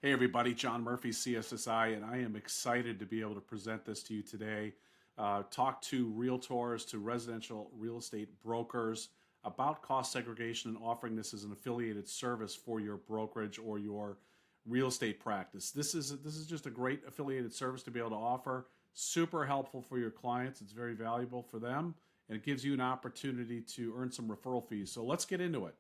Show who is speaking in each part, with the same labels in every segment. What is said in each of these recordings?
Speaker 1: Hey everybody, John Murphy, CSSI, and I am excited to be able to present this to you today. Talk to realtors, to residential real estate brokers about cost segregation and offering this as an affiliated service for your brokerage or your real estate practice. This is just a great affiliated service to be able to offer. Super helpful for your clients. It's very valuable for them, and it gives you an opportunity to earn some referral fees. So let's get into it.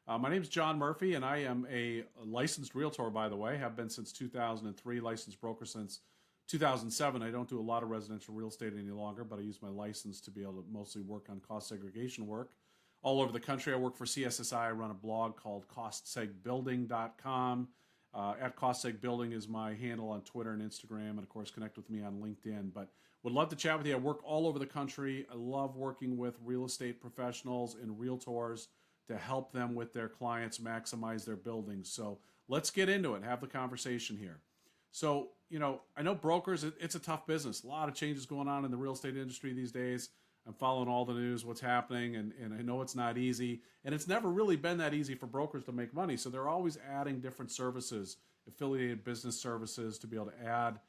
Speaker 1: My name is John Murphy, and I am a licensed realtor, by the way. Have been since 2003, licensed broker since 2007. I don't do a lot of residential real estate any longer, but I use my license to be able to mostly work on cost segregation work all over the country. I work for CSSI. I run a blog called costsegbuilding.com. At CostSegBuilding is my handle on Twitter and Instagram, and of course, connect with me on LinkedIn. But would love to chat with you. I work all over the country. I love working with real estate professionals and realtors to help them with their clients maximize their buildings. So let's get into it, have the conversation here. So, I know brokers, it's a tough business. A lot of changes going on in the real estate industry these days. I'm following all the news, what's happening, and I know it's not easy. And it's never really been that easy for brokers to make money. So they're always adding different services, affiliated business services to be able to add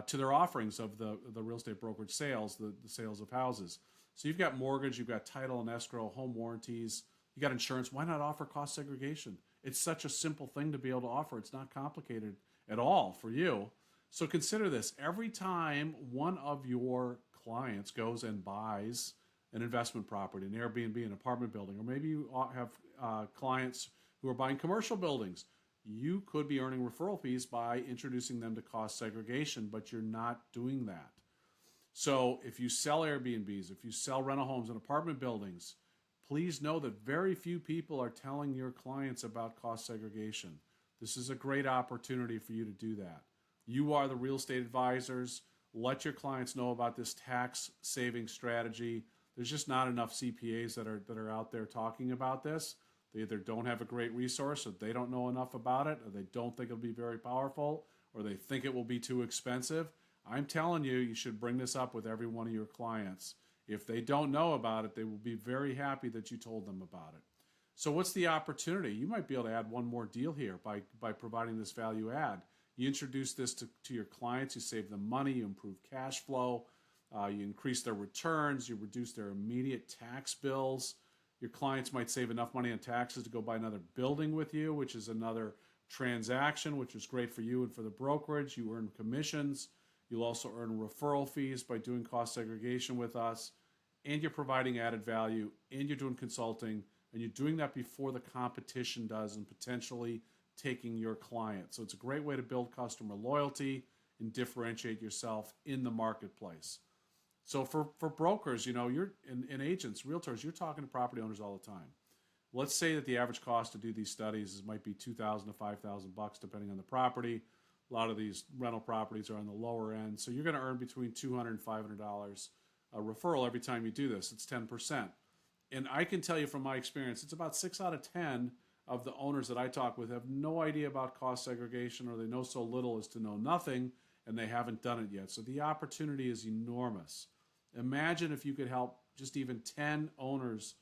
Speaker 1: to their offerings of the real estate brokerage sales, the sales of houses. So you've got mortgage, you've got title and escrow, home warranties, you got insurance. Why not offer cost segregation? It's such a simple thing to be able to offer. It's not complicated at all for you. So consider this. Every time one of your clients goes and buys an investment property, an Airbnb, an apartment building, or maybe you have clients who are buying commercial buildings, you could be earning referral fees by introducing them to cost segregation, but you're not doing that. So if you sell Airbnbs, if you sell rental homes and apartment buildings, please know that very few people are telling your clients about cost segregation. This is a great opportunity for you to do that. You are the real estate advisors. Let your clients know about this tax saving strategy. There's just not enough CPAs that are out there talking about this. They either don't have a great resource, or they don't know enough about it, or they don't think it'll be very powerful, or they think it will be too expensive. I'm telling you, you should bring this up with every one of your clients. If they don't know about it, they will be very happy that you told them about it. So what's the opportunity? You might be able to add one more deal here by providing this value add. You introduce this to your clients, you save them money, you improve cash flow, you increase their returns, you reduce their immediate tax bills. Your clients might save enough money on taxes to go buy another building with you, which is another transaction, which is great for you and for the brokerage. You earn commissions. You'll also earn referral fees by doing cost segregation with us, and you're providing added value, and you're doing consulting, and you're doing that before the competition does and potentially taking your client. So it's a great way to build customer loyalty and differentiate yourself in the marketplace. So for brokers, you're and agents, realtors, you're talking to property owners all the time. Let's say that the average cost to do these studies might be $2,000 to $5,000 depending on the property. A lot of these rental properties are on the lower end. So you're going to earn between $200 and $500 a referral every time you do this. It's 10%. And I can tell you from my experience, it's about 6 out of 10 of the owners that I talk with have no idea about cost segregation, or they know so little as to know nothing, and they haven't done it yet. So the opportunity is enormous. Imagine if you could help just even 10 owners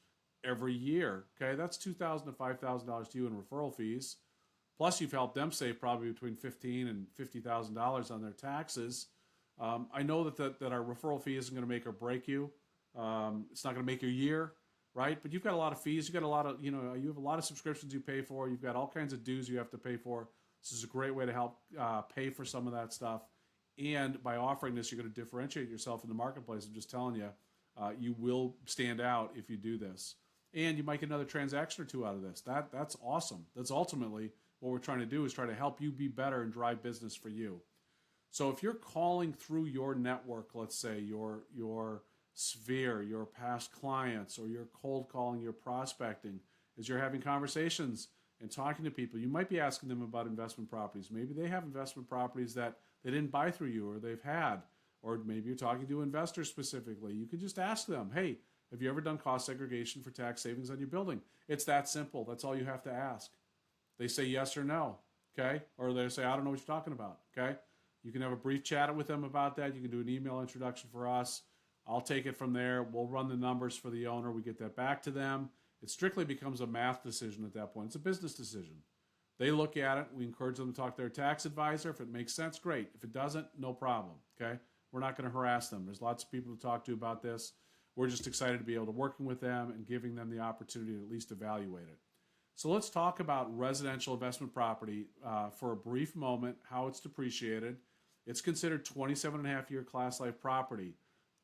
Speaker 1: every year. Okay, that's $2,000 to $5,000 to you in referral fees. Plus, you've helped them save probably between $15,000 and $50,000 on their taxes. I know that our referral fee isn't going to make or break you. It's not going to make your year, right? But you've got a lot of fees. You've got a lot of, you have a lot of subscriptions you pay for. You've got all kinds of dues you have to pay for. This is a great way to help pay for some of that stuff. And by offering this, you're going to differentiate yourself in the marketplace. I'm just telling you, you will stand out if you do this. And you might get another transaction or two out of this. That's awesome. That's ultimately what we're trying to do, is try to help you be better and drive business for you. So if you're calling through your network, let's say your sphere, your past clients, or you're cold calling, your prospecting, as you're having conversations and talking to people, you might be asking them about investment properties. Maybe they have investment properties that they didn't buy through you, or they've had, or maybe you're talking to investors specifically. You can just ask them, hey, have you ever done cost segregation for tax savings on your building? It's that simple. That's all you have to ask. They say yes or no, okay? Or they say, I don't know what you're talking about, okay? You can have a brief chat with them about that. You can do an email introduction for us. I'll take it from there. We'll run the numbers for the owner. We get that back to them. It strictly becomes a math decision at that point. It's a business decision. They look at it. We encourage them to talk to their tax advisor. If it makes sense, great. If it doesn't, no problem. Okay, we're not going to harass them. There's lots of people to talk to about this. We're just excited to be able to working with them and giving them the opportunity to at least evaluate it. So let's talk about residential investment property for a brief moment, how it's depreciated. It's considered 27.5-year class life property.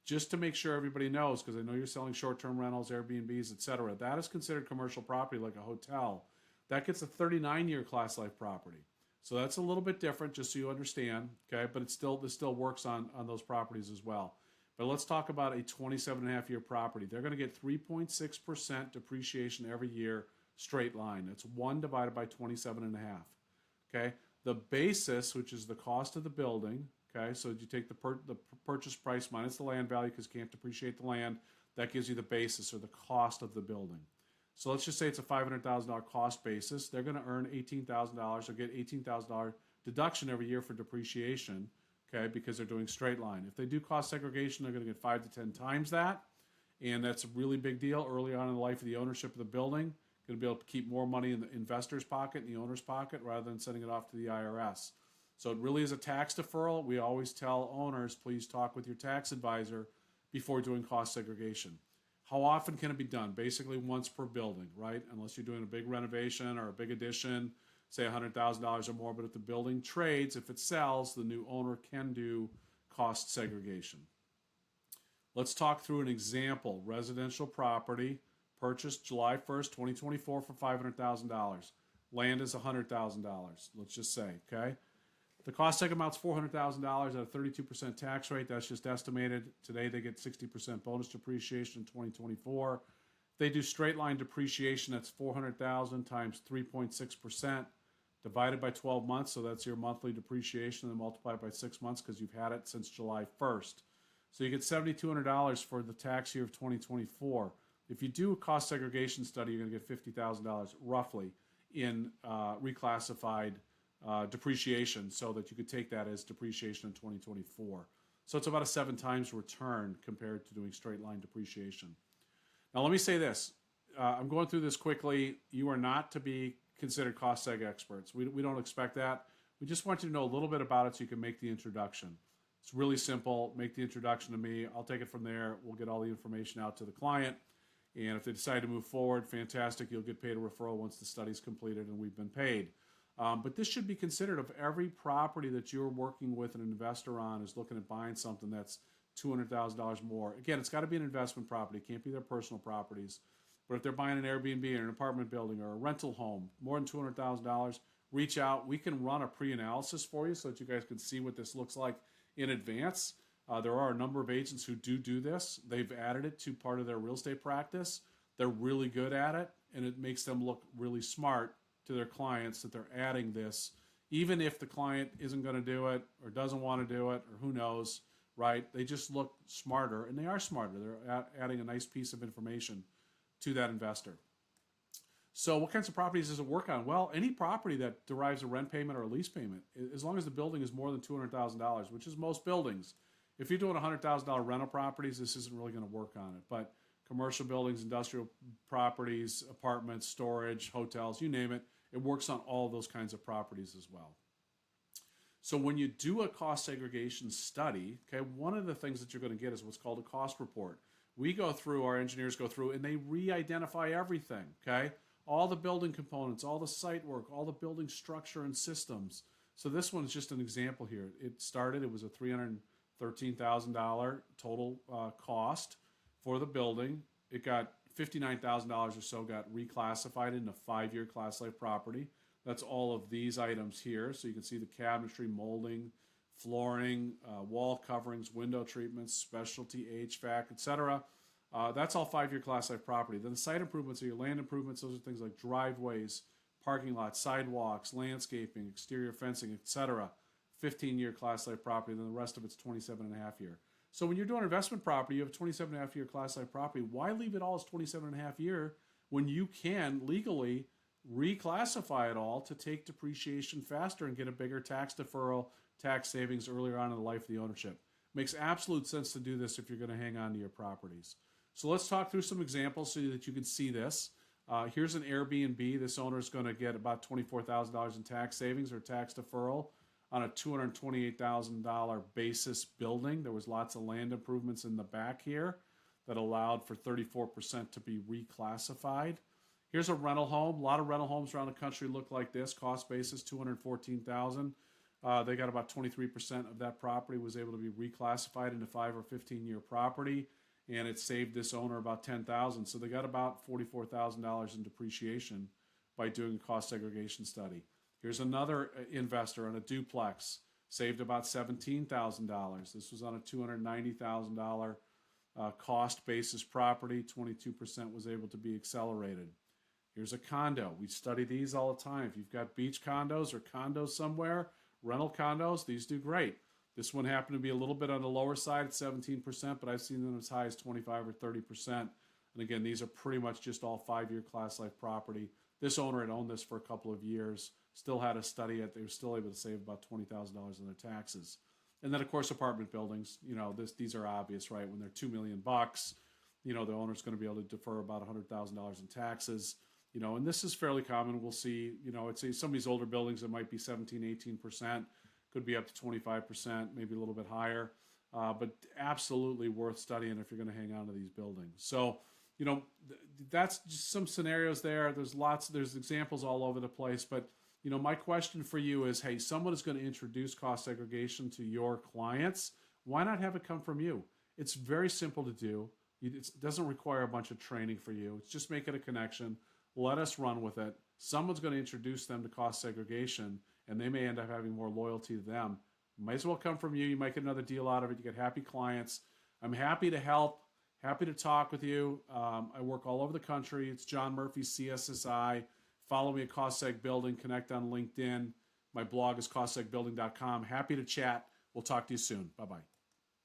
Speaker 1: Just to make sure everybody knows, because I know you're selling short-term rentals, Airbnbs, etc., that is considered commercial property like a hotel. That gets a 39-year class life property. So that's a little bit different, just so you understand, okay? But this still works on those properties as well. But let's talk about a 27.5-year property. They're going to get 3.6% depreciation every year, straight line. That's 1 divided by 27.5, okay? The basis, which is the cost of the building, okay, so you take the purchase price minus the land value because you can't depreciate the land. That gives you the basis or the cost of the building. So let's just say it's a $500,000 cost basis. They're going to earn $18,000 or get $18,000 deduction every year for depreciation, okay, because they're doing straight line. If they do cost segregation, they're going to get 5 to 10 times that, and that's a really big deal early on in the life of the ownership of the building. Going to be able to keep more money in the investor's pocket and the owner's pocket rather than sending it off to the IRS. So it really is a tax deferral. We always tell owners, please talk with your tax advisor before doing cost segregation. How often can it be done? Basically once per building, right? Unless you're doing a big renovation or a big addition, say $100,000 or more. But if the building trades, if it sells, the new owner can do cost segregation. Let's talk through an example. Residential property purchased July 1st, 2024 for $500,000. Land is $100,000, let's just say, okay? The cost seg amount's $400,000 at a 32% tax rate. That's just estimated. Today they get 60% bonus depreciation in 2024. If they do straight line depreciation, that's $400,000 times 3.6% divided by 12 months. So that's your monthly depreciation, and then multiplied by 6 months because you've had it since July 1st. So you get $7,200 for the tax year of 2024. If you do a cost segregation study, you're going to get $50,000 roughly in reclassified depreciation, so that you could take that as depreciation in 2024. So it's about a 7 times return compared to doing straight line depreciation. Now let me say this. I'm going through this quickly. You are not to be considered cost seg experts. We don't expect that. We just want you to know a little bit about it so you can make the introduction. It's really simple. Make the introduction to me. I'll take it from there. We'll get all the information out to the client. And if they decide to move forward, fantastic. You'll get paid a referral once the study's completed and we've been paid. But this should be considered of every property that you're working with an investor on is looking at buying something that's $200,000 more. Again, it's got to be an investment property. It can't be their personal properties. But if they're buying an Airbnb or an apartment building or a rental home, more than $200,000, reach out. We can run a pre-analysis for you so that you guys can see what this looks like in advance. There are a number of agents who do this. They've added it to part of their real estate practice. They're really good at it, and it makes them look really smart to their clients that they're adding this, even if the client isn't going to do it or doesn't want to do it or who knows, right? They just look smarter, and they are smarter. They're adding a nice piece of information to that investor. So what kinds of properties does it work on? Well, any property that derives a rent payment or a lease payment, as long as the building is more than $200,000, which is most buildings. If you're doing $100,000 rental properties, this isn't really going to work on it. But commercial buildings, industrial properties, apartments, storage, hotels, you name it, it works on all those kinds of properties as well. So when you do a cost segregation study, okay, one of the things that you're going to get is what's called a cost report. We go through, our engineers go through, and they re-identify everything, okay? All the building components, all the site work, all the building structure and systems. So this one's just an example here. It was a $313,000 total cost for the building. It got $59,000 or so got reclassified into 5-year class life property. That's all of these items here. So you can see the cabinetry, molding, flooring, wall coverings, window treatments, specialty HVAC, etc. That's all 5-year class life property. Then the site improvements are your land improvements. Those are things like driveways, parking lots, sidewalks, landscaping, exterior fencing, etc. 15-year class life property. Then the rest of it's 27.5-year. So when you're doing investment property, you have a 27.5-year class life property. Why leave it all as 27.5-year when you can legally reclassify it all to take depreciation faster and get a bigger tax deferral, tax savings earlier on in the life of the ownership? Makes absolute sense to do this if you're going to hang on to your properties. So let's talk through some examples so that you can see this. Here's an Airbnb. This owner is going to get about $24,000 in tax savings or tax deferral on a $228,000 basis building. There was lots of land improvements in the back here that allowed for 34% to be reclassified. Here's a rental home. A lot of rental homes around the country look like this. Cost basis $214,000. They got about 23% of that property was able to be reclassified into 5 or 15-year property, and it saved this owner about $10,000. So they got about $44,000 in depreciation by doing a cost segregation study. Here's another investor on a duplex, saved about $17,000. This was on a $290,000 cost basis property. 22% was able to be accelerated. Here's a condo. We study these all the time. If you've got beach condos or condos somewhere, rental condos, these do great. This one happened to be a little bit on the lower side at 17%, but I've seen them as high as 25 or 30%. And again, these are pretty much just all 5-year class life property. This owner had owned this for a couple of years, still had a study it. They were still able to save about $20,000 on their taxes. And then, of course, apartment buildings, these are obvious, right? When they're $2 million, the owner's going to be able to defer about $100,000 in taxes. And this is fairly common. We'll see, I'd say some of these older buildings that might be 17, 18%, could be up to 25%, maybe a little bit higher, but absolutely worth studying if you're going to hang on to these buildings. So, that's just some scenarios there. There's examples all over the place, but, my question for you is, hey, someone is going to introduce cost segregation to your clients. Why not have it come from you? It's very simple to do. It doesn't require a bunch of training for you. It's just making a connection. Let us run with it. Someone's going to introduce them to cost segregation, and they may end up having more loyalty to them. Might as well come from you. You might get another deal out of it. You get happy clients. I'm happy to help, happy to talk with you. I work all over the country. It's John Murphy, CSSI. Follow me at Cost Seg Building. Connect on LinkedIn. My blog is costsegbuilding.com. Happy to chat. We'll talk to you soon. Bye-bye.